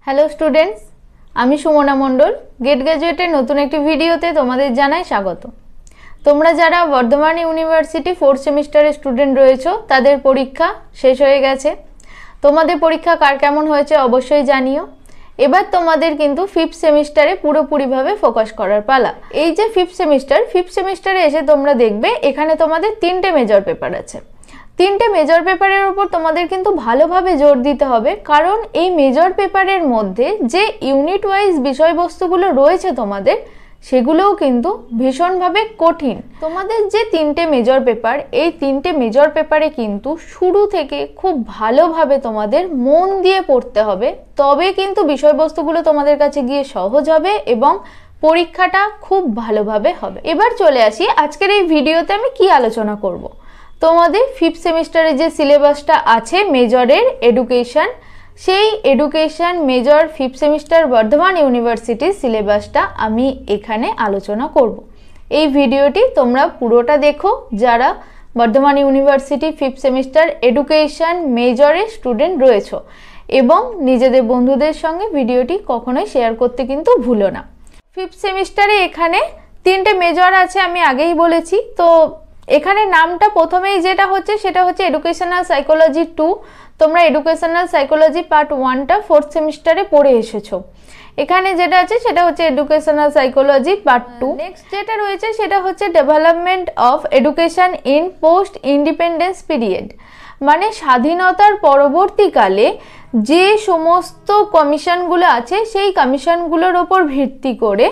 Hello students आमी सुमना मंडल gate ग्रेजुएटर नतून एक भिडियोते तोमादेर जानाई स्वागत। तोमरा जारा बर्धमान यूनिभार्सिटी 4th सेमिस्टारे स्टूडेंट रयेछो तादेर परीक्षा शेष हये गेछे। तोमादेर परीक्षा कार केमन हयेछे अवश्यई जानियो। एबार तोमादेर किन्तु 5th सेमिस्टारे पुरोपुरि भावे फोकास करार पाला। एई जे 5th सेमिस्टारे एसे तोमरा देखबे एखाने तोमादेर 3टे मेजर पेपार आछे। 3টে मेजर पेपारेर ऊपर तोमादेर किन्तु भालोभावे जोर दिते होबे, कारण এই मेजर पेपारेर मध्य जे यूनिट वाइज विषयबस्तुगुलो रयेछे तोमादेर सेगुलोও किन्तु भीषणभावे कठिन। तोमादेर जे 3টে मेजर पेपार এই 3টে मेजर पेपारे किन्तु शुरू थेके खूब भालोभावे तोमादेर मन दिए पढ़ते होबे, तबे किन्तु विषयबस्तुगुलो तोमादेर काछे गिये सहज होबे एबं परीक्षाटा खूब भालोभावे होबे। एबार चले आसि आजकेर এই ভিডিওতে আমি কি আলোচনা করব। তোমাদের 5th সেমিস্টারে যে সিলেবাসটা আছে মেজরের এডুকেশন, সেই education major 5th semester Bardhaman ইউনিভার্সিটির সিলেবাসটা আমি এখানে আলোচনা করব। এই ভিডিওটি তোমরা পুরোটা দেখো যারা Bardhaman university 5th semester education মেজরের স্টুডেন্ট রয়েছো, এবং নিজেদের বন্ধুদের সঙ্গে ভিডিওটি কখনোই শেয়ার করতে কিন্তু ভুলো না। 5th সেমিস্টারে এখানে 3টে মেজর আছে, আমি আগেই বলেছি। তো এখানে নামটা প্রথমেই যেটা হচ্ছে সেটা হচ্ছে এডুকেশনাল সাইকোলজি 2। তোমরা এডুকেশনাল সাইকোলজি পার্ট 1টা 4th সেমিস্টারে পড়ে এসেছো। এখানে যেটা আছে সেটা হচ্ছে এডুকেশনাল সাইকোলজি পার্ট 2। নেক্সট যেটা রয়েছে সেটা হচ্ছে development of education in post independence period, মানে স্বাধীনতার পরবর্তীকালে যে সমস্ত কমিশনগুলো আছে সেই কমিশনগুলোর উপর ভিত্তি করে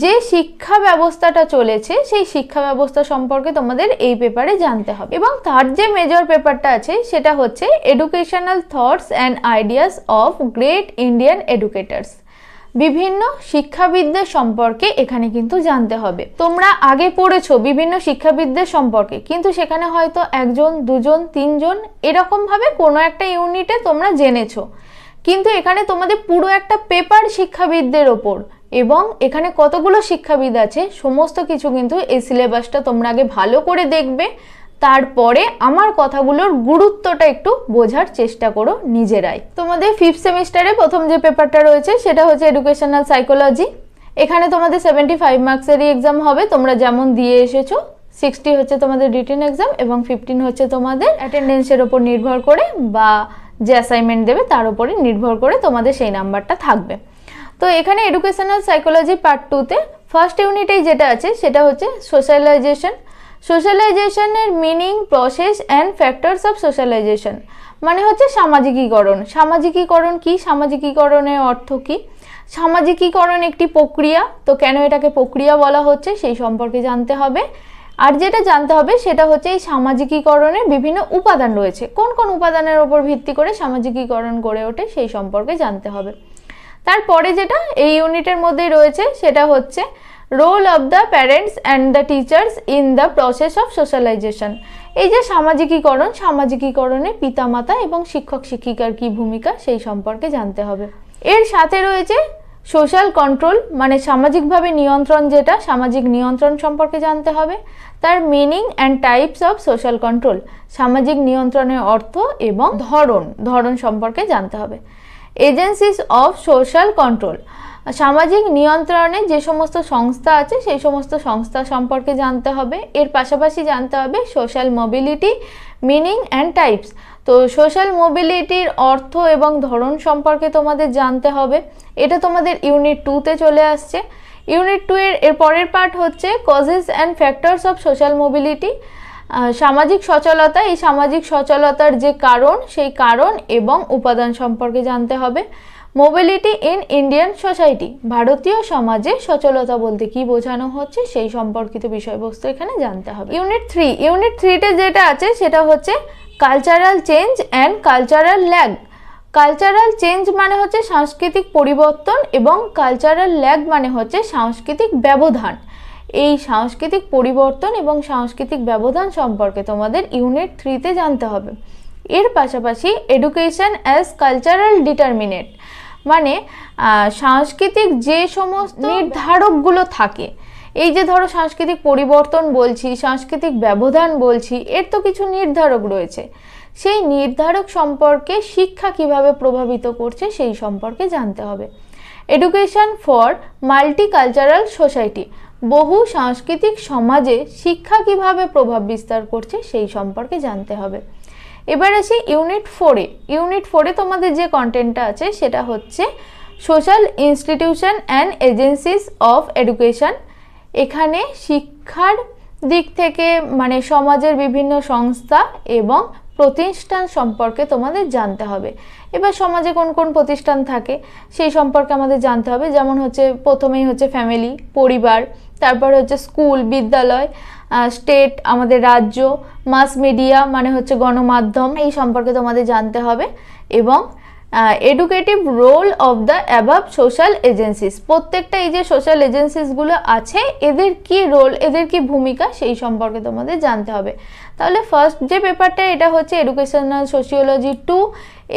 যে শিক্ষা ব্যবস্থাটা চলেছে সেই শিক্ষা ব্যবস্থা সম্পর্কে তোমাদের এই পেপারে জানতে হবে। এবং তার যে মেজর পেপারটা আছে সেটা হচ্ছে educational thoughts and ideas of great Indian educators. বিভিন্ন শিক্ষাবিদদের সম্পর্কে এখানে কিন্তু জানতে হবে। তোমরা আগে পড়েছো বিভিন্ন শিক্ষাবিদদের সম্পর্কে, কিন্তু সেখানে হয়তো একজন দুজন তিনজন এরকম ভাবে কোনো একটা ইউনিটে তোমরা জেনেছো, কিন্তু এখানে তোমাদের পুরো একটা পেপার শিক্ষাবিদদের ওপর, এবং এখানে কতগুলো শিক্ষাবিদ আছে সমস্ত কিছু কিন্তু এই সিলেবাসটা তোমরা আগে ভালো করে দেখবে, তারপরে আমার কথাগুলোর গুরুত্বটা একটু বোঝার চেষ্টা করো নিজেরাই। তোমাদের 5th সেমিস্টারে প্রথম যে পেপারটা রয়েছে সেটা হচ্ছে এডুকেশনাল সাইকোলজি। এখানে তোমাদের 75 মার্কসেরই এক্সাম হবে, তোমরা যেমন দিয়ে এসেছো। 60 হচ্ছে তোমাদের রিটেন এক্সাম এবং 15 হচ্ছে তোমাদের অ্যাটেন্ডেন্সের ওপর নির্ভর করে বা যে অ্যাসাইনমেন্ট দেবে তার উপরে নির্ভর করে তোমাদের সেই নাম্বারটা থাকবে। তো এখানে এডুকেশনাল সাইকোলজি পার্ট 2তে ফার্স্ট ইউনিটেই যেটা আছে সেটা হচ্ছে সোশ্যালাইজেশন। সোশ্যালাইজেশনের meaning, process and factors of socialisation, মানে হচ্ছে সামাজিকীকরণ। সামাজিকীকরণ কি, সামাজিকীকরণের অর্থ কি, সামাজিকীকরণ একটি প্রক্রিয়া, তো কেন এটাকে প্রক্রিয়া বলা হচ্ছে সেই সম্পর্কে জানতে হবে। আর যেটা জানতে হবে সেটা হচ্ছে এই সামাজিকীকরণের বিভিন্ন উপাদান রয়েছে, কোন কোন উপাদানের উপর ভিত্তি করে সামাজিকীকরণ গড়ে ওঠে সেই সম্পর্কে জানতে হবে। তারপরে যেটা এই ইউনিটের মধ্যেই রয়েছে সেটা হচ্ছে role of the parents and the teachers in the process of socialization. এই যে সামাজিকীকরণ, সামাজিকীকরণে পিতামাতা এবং শিক্ষক শিক্ষিকার কি ভূমিকা সেই সম্পর্কে জানতে হবে। এর সাথে রয়েছে সোশ্যাল কন্ট্রোল, মানে সামাজিকভাবে নিয়ন্ত্রণ, যেটা সামাজিক নিয়ন্ত্রণ সম্পর্কে জানতে হবে। তার meaning and types of social control, সামাজিক নিয়ন্ত্রণের অর্থ এবং ধরন সম্পর্কে জানতে হবে। এজেন্সিস অফ সোশ্যাল কন্ট্রোল, সামাজিক নিয়ন্ত্রণে যে সমস্ত সংস্থা আছে সেই সমস্ত সংস্থা সম্পর্কে জানতে হবে। এর পাশাপাশি জানতে হবে social mobility, meaning and types. তো সোশ্যাল মোবিলিটির অর্থ এবং ধরন সম্পর্কে তোমাদের জানতে হবে। এটা তোমাদের ইউনিট 2তে চলে আসছে। ইউনিট 2 এর পরের পার্ট হচ্ছে causes and factors of social mobility, সামাজিক সচলতা। এই সামাজিক সচলতার যে কারণ সেই কারণ এবং উপাদান সম্পর্কে জানতে হবে। মোবিলিটি ইন ইন্ডিয়ান সোসাইটি, ভারতীয় সমাজে সচলতা বলতে কি বোঝানো হচ্ছে সেই সম্পর্কিত বিষয়বস্তু এখানে জানতে হবে। ইউনিট 3তে যেটা আছে সেটা হচ্ছে cultural change and cultural lag. Cultural change মানে হচ্ছে সাংস্কৃতিক পরিবর্তন এবং কালচারাল ল্যাগ মানে হচ্ছে সাংস্কৃতিক ব্যবধান। এই সাংস্কৃতিক পরিবর্তন এবং সাংস্কৃতিক ব্যবধান সম্পর্কে তোমাদের ইউনিট 3তে জানতে হবে। এর পাশাপাশি এডুকেশন অ্যাজ কালচারাল ডিটারমিনেট, মানে সাংস্কৃতিক যে সমস্ত নির্ধারকগুলো থাকে, এই যে ধরো সাংস্কৃতিক পরিবর্তন বলছি, সাংস্কৃতিক ব্যবধান বলছি, এর তো কিছু নির্ধারক রয়েছে। সেই নির্ধারক সম্পর্কে শিক্ষা কিভাবে প্রভাবিত করছে সেই সম্পর্কে জানতে হবে। এডুকেশন ফর মাল্টিকালচারাল সোসাইটি, বহু সাংস্কৃতিক সমাজে শিক্ষা কিভাবে প্রভাব বিস্তার করছে সেই সম্পর্কে জানতে হবে। এবার আসি ইউনিট 4-এ। ইউনিট 4-এ তোমাদের যে কন্টেন্টটা আছে সেটা হচ্ছে social institution and agencies of education. এখানে শিক্ষার দিক থেকে মানে সমাজের বিভিন্ন সংস্থা এবং প্রতিষ্ঠান সম্পর্কে তোমাদের জানতে হবে। এবার সমাজে কোন কোন প্রতিষ্ঠান থাকে সেই সম্পর্কে আমাদের জানতে হবে। যেমন হচ্ছে প্রথমেই হচ্ছে ফ্যামিলি, পরিবার, তারপর হচ্ছে স্কুল, বিদ্যালয়, স্টেট আমাদের রাজ্য, মাস মিডিয়া মানে হচ্ছে গণমাধ্যম, এই সম্পর্কে তোমাদের জানতে হবে। এবং educative role of the above social agencies, প্রত্যেকটা এই যে সোশ্যাল এজেন্সিসগুলো আছে এদের কি রোল, এদের কি ভূমিকা সেই সম্পর্কে তোমাদের জানতে হবে। তাহলে ফার্স্ট যে পেপারটা এটা হচ্ছে এডুকেশনাল সোশিওলজি 2।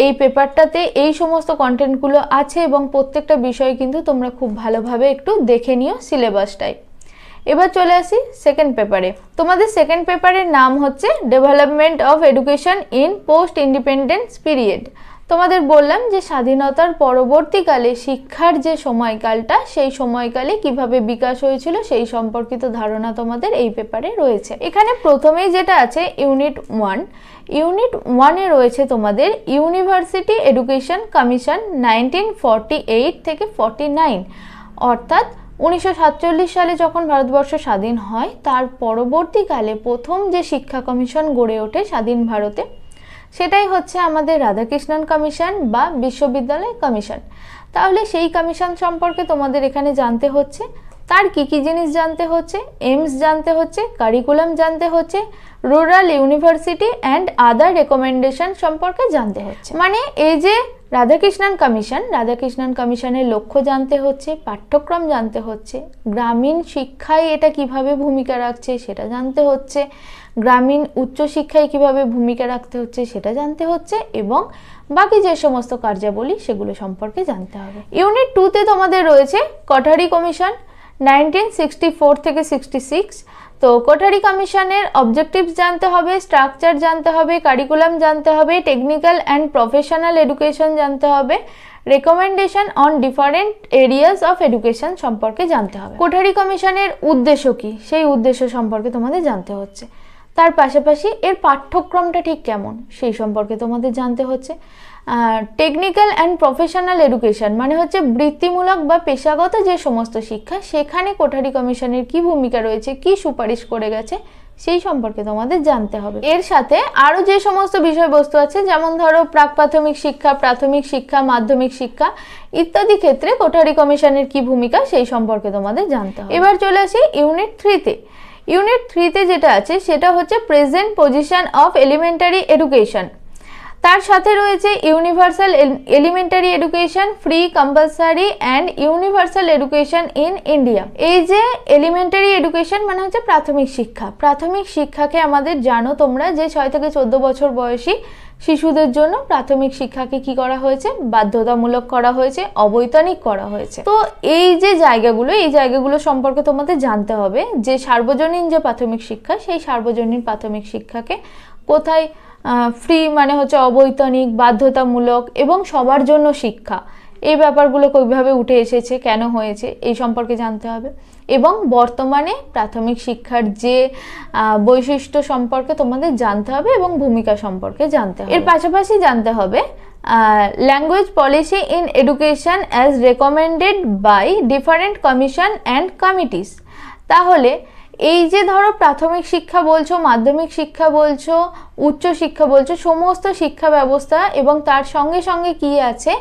এই পেপারটাতে এই সমস্ত কন্টেন্টগুলো আছে এবং প্রত্যেকটা বিষয় কিন্তু তোমরা খুব ভালোভাবে একটু দেখে নিও সিলেবাসটাই। এবার চলে আসি সেকেন্ড পেপারে। তোমাদের সেকেন্ড পেপারের নাম হচ্ছে development of education in post independence period. তোমাদের বললাম যে স্বাধীনতার পরবর্তীকালে শিক্ষার যে সময়কালটা সেই সময়কালে কিভাবে বিকাশ হয়েছিল সেই সম্পর্কিত ধারণা তোমাদের এই পেপারে রয়েছে। এখানে প্রথমেই যেটা আছে ইউনিট 1। ইউনিট 1-এ রয়েছে তোমাদের ইউনিভার্সিটি এডুকেশন কমিশন 1948 থেকে 49, অর্থাৎ 1947 সালে যখন ভারতবর্ষ স্বাধীন হয় তার পরবর্তীকালে প্রথম যে শিক্ষা কমিশন গড়ে ওঠে স্বাধীন ভারতে সেটাই হচ্ছে আমাদের রাধাকৃষ্ণন কমিশন বা বিশ্ববিদ্যালয় কমিশন। তাহলে সেই কমিশন সম্পর্কে তোমাদের এখানে জানতে হচ্ছে, তার কি কি জিনিস জানতে হচ্ছে, এইমস জানতে হচ্ছে, কারিকুলাম জানতে হচ্ছে, rural university and other recommendation সম্পর্কে জানতে হচ্ছে। মানে এই যে রাধাকৃষ্ণন কমিশনের লক্ষ্য জানতে হচ্ছে, পাঠ্যক্রম জানতে হচ্ছে, গ্রামীণ শিক্ষায় এটা কিভাবে ভূমিকা রাখছে সেটা জানতে হচ্ছে, গ্রামীণ উচ্চশিক্ষায় কিভাবে ভূমিকা রাখতে হচ্ছে সেটা জানতে হচ্ছে, এবং বাকি যে সমস্ত কার্যাবলী সেগুলো সম্পর্কে জানতে হবে। ইউনিট 2-তে তোমাদের রয়েছে কোঠারি কমিশন 1964 থেকে 66। তো কোঠারি কমিশনের অবজেক্টিভস জানতে হবে, স্ট্রাকচার জানতে হবে, কারিকুলাম জানতে হবে, টেকনিক্যাল অ্যান্ড প্রফেশনাল এডুকেশন জানতে হবে, recommendation on different areas of education সম্পর্কে জানতে হবে। কোঠারি কমিশনের উদ্দেশ্য কি সেই উদ্দেশ্য সম্পর্কে তোমাদের জানতে হচ্ছে। তার পাশাপাশি এর পাঠ্যক্রমটা ঠিক কেমন সেই সম্পর্কে তোমাদের জানতে হচ্ছে। টেকনিক্যাল অ্যান্ড প্রফেশনাল এডুকেশন মানে হচ্ছে বৃত্তিমূলক বা পেশাগত যে সমস্ত শিক্ষা সেখানে কোঠারি কমিশনের কি ভূমিকা রয়েছে, কি সুপারিশ করে গেছে সেই সম্পর্কে তোমাদের জানতে হবে। এর সাথে আরও যে সমস্ত বিষয়বস্তু আছে যেমন ধরো প্রাক প্রাথমিক শিক্ষা, প্রাথমিক শিক্ষা, মাধ্যমিক শিক্ষা ইত্যাদি ক্ষেত্রে কোঠারি কমিশনের কি ভূমিকা সেই সম্পর্কে তোমাদের জানতে হবে। এবার চলে আসি ইউনিট 3-তে। ইউনিট 3-তে যেটা আছে সেটা হচ্ছে present position of elementary education. তার সাথে রয়েছে universal elementary education, free, compulsory and universal education in India. এই যে এলিমেন্টারি এডুকেশন মানে হচ্ছে প্রাথমিক শিক্ষা। প্রাথমিক শিক্ষাকে আমাদের জানো তোমরা যে 6 থেকে 14 বছর বয়সী শিশুদের জন্য প্রাথমিক শিক্ষাকে কি করা হয়েছে, বাধ্যতামূলক করা হয়েছে, অবৈতনিক করা হয়েছে। তো এই যে জায়গাগুলো এই জায়গাগুলো সম্পর্কে তোমাদের জানতে হবে যে সার্বজনীন যে প্রাথমিক শিক্ষা সেই সার্বজনীন প্রাথমিক শিক্ষাকে কোথায় ফ্রি মানে হচ্ছে অবৈতনিক, বাধ্যতামূলক এবং সবার জন্য শিক্ষা, এই ব্যাপারগুলো কিভাবে উঠে এসেছে, কেন হয়েছে এই সম্পর্কে জানতে হবে। এবং বর্তমানে প্রাথমিক শিক্ষার যে বৈশিষ্ট্য সম্পর্কে তোমাদের জানতে হবে এবং ভূমিকা সম্পর্কে জানতে হবে। এর পাশাপাশি জানতে হবে language policy in education as recommended by different commission and committees. তাহলে এই যে ধরো প্রাথমিক শিক্ষা বলছো, মাধ্যমিক শিক্ষা বলছো, উচ্চ শিক্ষা বলছো, সমস্ত শিক্ষা ব্যবস্থা এবং তার সঙ্গে সঙ্গে কি আছে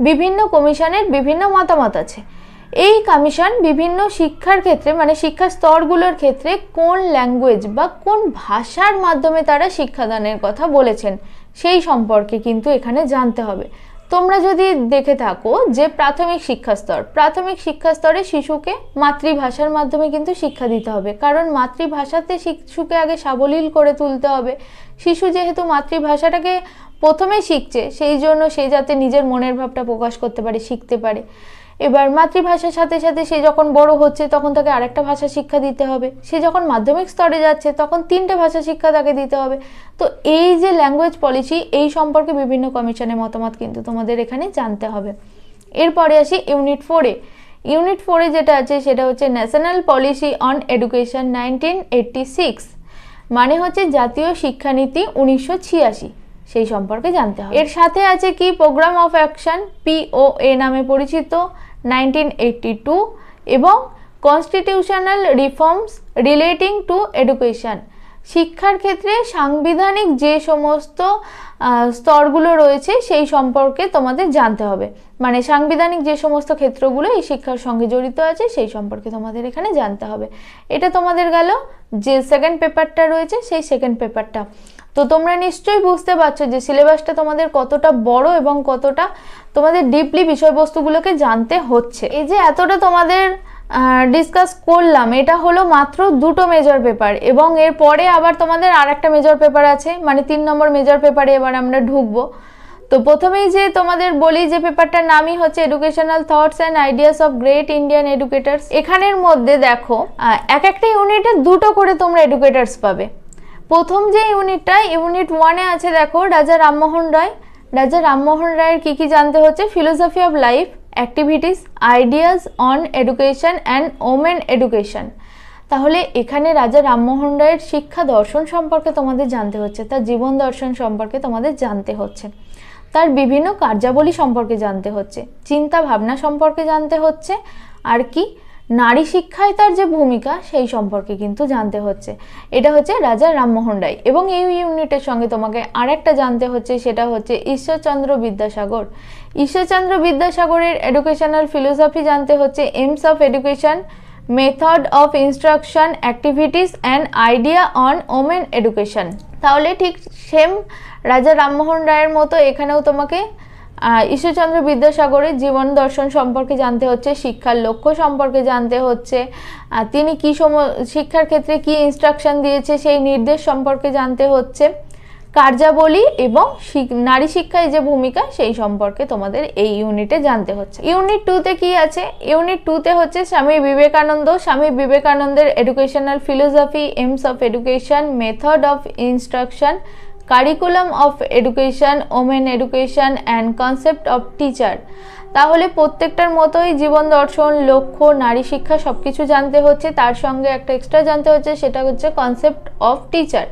বিভিন্ন কমিশনের বিভিন্ন মতামত আছে। এই কমিশন বিভিন্ন শিক্ষার ক্ষেত্রে মানে শিক্ষা স্তরগুলোর ক্ষেত্রে কোন ল্যাঙ্গুয়েজ বা কোন ভাষার মাধ্যমে তারা শিক্ষাদানের কথা বলেছেন সেই সম্পর্কে কিন্তু এখানে জানতে হবে। তোমরা যদি দেখে থাকো যে প্রাথমিক শিক্ষা স্তরে শিশুকে মাতৃভাষার মাধ্যমে কিন্তু শিক্ষা দিতে হবে, কারণ মাতৃভাষাতে শিশুকে আগে সাবলীল করে তুলতে হবে। শিশু যেহেতু মাতৃভাষাটাকে প্রথমে শিখছে সেই জন্য সে যাতে নিজের মনের ভাবটা প্রকাশ করতে পারে, শিখতে পারে। এবার মাতৃভাষার সাথে সাথে সে যখন বড় হচ্ছে তখন তাকে আরেকটা ভাষা শিক্ষা দিতে হবে, সে যখন মাধ্যমিক স্তরে যাচ্ছে তখন 3টে ভাষা শিক্ষা তাকে দিতে হবে। তো এই যে ল্যাঙ্গুয়েজ পলিসি, এই সম্পর্কে বিভিন্ন কমিশনের মতামত কিন্তু তোমাদের এখানে জানতে হবে। এরপরে আসি ইউনিট 4-এ। ইউনিট 4-এ যেটা আছে সেটা হচ্ছে ন্যাশনাল পলিসি অন এডুকেশন 1986, মানে হচ্ছে জাতীয় শিক্ষানীতি 1986, সেই সম্পর্কে জানতে হবে। এর সাথে আছে কি প্রোগ্রাম অফ অ্যাকশন POA নামে পরিচিত 1982 এবং constitutional reforms relating to education, শিক্ষার ক্ষেত্রে সাংবিধানিক যে সমস্ত স্তরগুলো রয়েছে সেই সম্পর্কে তোমাদের জানতে হবে, মানে সাংবিধানিক যে সমস্ত ক্ষেত্রগুলো এই শিক্ষার সঙ্গে জড়িত আছে সেই সম্পর্কে তোমাদের এখানে জানতে হবে। এটা তোমাদের গেল যে সেকেন্ড পেপারটা রয়েছে সেই সেকেন্ড পেপারটা। তো তোমরা নিশ্চয়ই বুঝতে পারছো যে সিলেবাসটা তোমাদের কতটা বড় এবং কতটা তোমাদের ডিপলি বিষয়বস্তুগুলোকে জানতে হচ্ছে। এই যে এতটা তোমাদের ডিসকাস করলাম, এটা হলো মাত্র 2টো মেজর পেপার, এবং এরপরে আবার তোমাদের আরেকটা মেজর পেপার আছে, মানে 3 নম্বর মেজর পেপারে এবার আমরা ঢুকবো। তো প্রথমেই যে তোমাদের বলি যে পেপারটার নামই হচ্ছে educational thoughts and ideas of great Indian educators. এখানের মধ্যে দেখো এক একটা ইউনিটে 2টো করে তোমরা এডুকেটার্স পাবে। প্রথম যে ইউনিটটা, ইউনিট 1-এ আছে দেখো রাজা রামমোহন রায়। রাজা রামমোহন রায়ের কি কি জানতে হচ্ছে? Philosophy of life, activities, ideas on education and women education. তাহলে এখানে রাজা রামমোহন রায়ের শিক্ষা দর্শন সম্পর্কে তোমাদের জানতে হচ্ছে, তার জীবন দর্শন সম্পর্কে তোমাদের জানতে হচ্ছে, তার বিভিন্ন কার্যাবলী সম্পর্কে জানতে হচ্ছে, চিন্তা ভাবনা সম্পর্কে জানতে হচ্ছে, আর কি নারী শিক্ষায় তার যে ভূমিকা সেই সম্পর্কে কিন্তু জানতে হচ্ছে। এটা হচ্ছে রাজা রামমোহন রায়। এবং এই ইউনিটের সঙ্গে তোমাকে আরেকটা জানতে হচ্ছে, সেটা হচ্ছে ঈশ্বরচন্দ্র বিদ্যাসাগর। ঈশ্বরচন্দ্র বিদ্যাসাগরের এডুকেশনাল ফিলোসফি জানতে হচ্ছে, AIIMS of education, method of instruction, activities and idea on women education. তাহলে ঠিক সেম রাজা রামমোহন রায়ের মতো এখানেও তোমাকে ঈশ্বরচন্দ্র বিদ্যাসাগরের জীবন দর্শন সম্পর্কে জানতে হচ্ছে, শিক্ষার লক্ষ্য সম্পর্কে জানতে হচ্ছে, তিনি কি শিক্ষার ক্ষেত্রে কি ইনস্ট্রাকশন দিয়েছে সেই নির্দেশ সম্পর্কে জানতে হচ্ছে, কার্যাবলী এবং নারী শিক্ষায় যে ভূমিকা সেই সম্পর্কে তোমাদের এই ইউনিটে জানতে হচ্ছে। ইউনিট 2-তে কি আছে? ইউনিট 2-তে হচ্ছে স্বামী বিবেকানন্দ। স্বামী বিবেকানন্দের educational philosophy, aims of education, method of instruction, curriculum of education, women education and concept of teacher. তাহলে প্রত্যেকটার মতোই জীবন দর্শন, লক্ষ্য, নারী শিক্ষা সবকিছু জানতে হচ্ছে, তার সঙ্গে একটা এক্সট্রা জানতে হচ্ছে, সেটা হচ্ছে কনসেপ্ট অফ টিচার,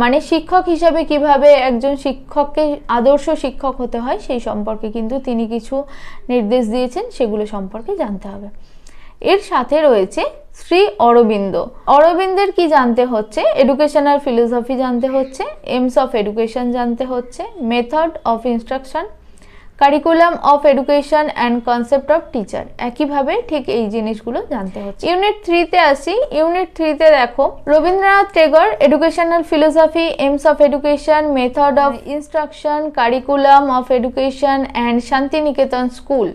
মানে শিক্ষক হিসাবে কিভাবে একজন শিক্ষককে আদর্শ শিক্ষক হতে হয় সেই সম্পর্কে কিন্তু তিনি কিছু নির্দেশ দিয়েছেন, সেগুলো সম্পর্কে জানতে হবে। এর সাথে রয়েছে শ্রী অরবিন্দ। অরবিন্দের কি জানতে হচ্ছে? এডুকেশনাল ফিলোসফি জানতে হচ্ছে, এইমস অফ এডুকেশন জানতে হচ্ছে, method of instruction, curriculum of education and concept of teacher. একইভাবে ঠিক এই জিনিসগুলো জানতে হচ্ছে। ইউনিট 3-তে আসি। ইউনিট 3-তে দেখো Rabindranath Tagore, educational philosophy, aims of education, method of instruction, curriculum of education and Santiniketan school.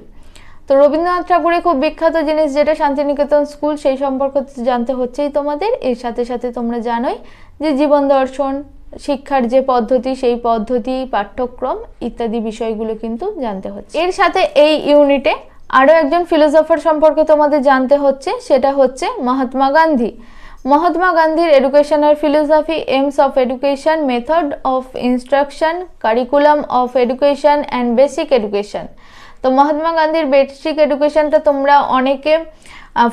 তো রবীন্দ্রনাথ ঠাকুরের খুব বিখ্যাত জিনিস যেটা শান্তিনিকেতন স্কুল, সেই সম্পর্কে জানতে হচ্ছেই তোমাদের। এর সাথে সাথে তোমরা জানোই যে জীবন দর্শন, শিক্ষার যে পদ্ধতি সেই পদ্ধতি, পাঠ্যক্রম ইত্যাদি বিষয়গুলো কিন্তু জানতে হচ্ছে। এর সাথে এই ইউনিটে আরও একজন ফিলোসফার সম্পর্কে তোমাদের জানতে হচ্ছে, সেটা হচ্ছে মহাত্মা গান্ধী। মহাত্মা গান্ধীর educational philosophy, aims of education, method of instruction, curriculum of education and basic education. তো মহাত্মা গান্ধীর বেসিক এডুকেশনটা তোমরা অনেকে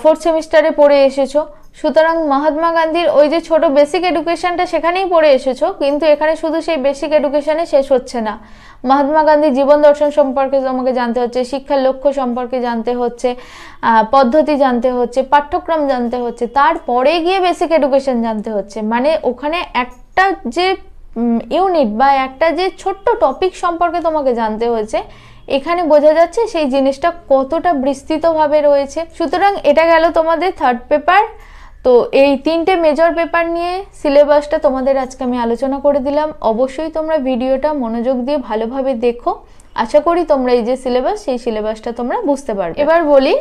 4th সেমিস্টারে পড়ে এসেছো, সুতরাং মহাত্মা গান্ধীর ওই যে ছোট বেসিক এডুকেশনটা সেখানেই পড়ে এসেছো, কিন্তু এখানে শুধু সেই বেসিক এডুকেশনে শেষ হচ্ছে না। মহাত্মা গান্ধীর জীবন দর্শন সম্পর্কে তোমাকে জানতে হচ্ছে, শিক্ষার লক্ষ্য সম্পর্কে জানতে হচ্ছে, পদ্ধতি জানতে হচ্ছে, পাঠ্যক্রম জানতে হচ্ছে, তারপরে গিয়ে বেসিক এডুকেশন জানতে হচ্ছে। মানে ওখানে একটা যে ইউনিট বা একটা যে ছোট্ট টপিক সম্পর্কে তোমাকে জানতে হয়েছে, এখানে বোঝা যাচ্ছে সেই জিনিসটা কতটা বিস্তৃতভাবে রয়েছে। সুতরাং এটা গেল তোমাদের 3rd পেপার। তো এই 3টে মেজর পেপার নিয়ে সিলেবাসটা তোমাদের আজকে আমি আলোচনা করে দিলাম। অবশ্যই তোমরা ভিডিওটা মনোযোগ দিয়ে ভালোভাবে দেখো, আশা করি তোমরা এই যে সিলেবাস সেই সিলেবাসটা তোমরা বুঝতে পারবে। এবার বলি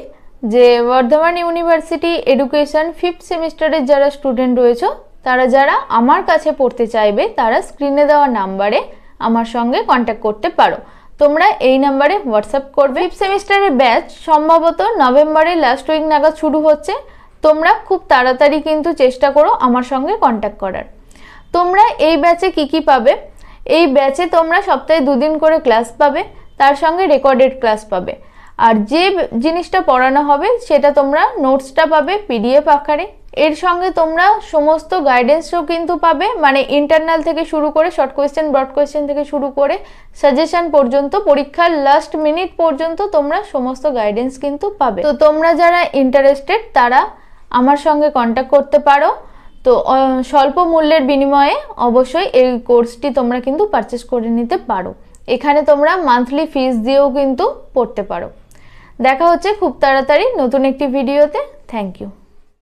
যে বর্ধমান ইউনিভার্সিটি এডুকেশন 5th সেমিস্টারের যারা স্টুডেন্ট রয়েছে, তারা যারা আমার কাছে পড়তে চাইবে তারা স্ক্রিনে দেওয়া নাম্বারে আমার সঙ্গে কন্ট্যাক্ট করতে পারো। তোমরা এই নাম্বারে হোয়াটসঅ্যাপ করবে। 5th সেমিস্টারের ব্যাচ সম্ভবত নভেম্বরের লাস্ট উইক নাগাদ শুরু হচ্ছে। তোমরা খুব তাড়াতাড়ি কিন্তু চেষ্টা করো আমার সঙ্গে কন্ট্যাক্ট করার। তোমরা এই ব্যাচে কি পাবে? এই ব্যাচে তোমরা সপ্তাহে 2 দিন করে ক্লাস পাবে, তার সঙ্গে রেকর্ডেড ক্লাস পাবে। আর যে জিনিসটা পড়ানো হবে সেটা তোমরা নোটসটা পাবে পিডিএফ আকারে। এর সঙ্গে তোমরা সমস্ত গাইডেন্সও কিন্তু পাবে, মানে ইন্টারনাল থেকে শুরু করে শর্ট কোয়েশ্চেন, ব্রড কোয়েশ্চেন থেকে শুরু করে সাজেশন পর্যন্ত, পরীক্ষার লাস্ট মিনিট পর্যন্ত তোমরা সমস্ত গাইডেন্স কিন্তু পাবে। তো তোমরা যারা ইন্টারেস্টেড তারা আমার সঙ্গে কন্ট্যাক্ট করতে পারো। তো স্বল্প মূল্যের বিনিময়ে অবশ্যই এই কোর্সটি তোমরা কিন্তু পারচেস করে নিতে পারো। এখানে তোমরা মান্থলি ফিস দিয়েও কিন্তু পড়তে পারো। দেখা হচ্ছে খুব তাড়াতাড়ি নতুন একটি ভিডিওতে। Thank you.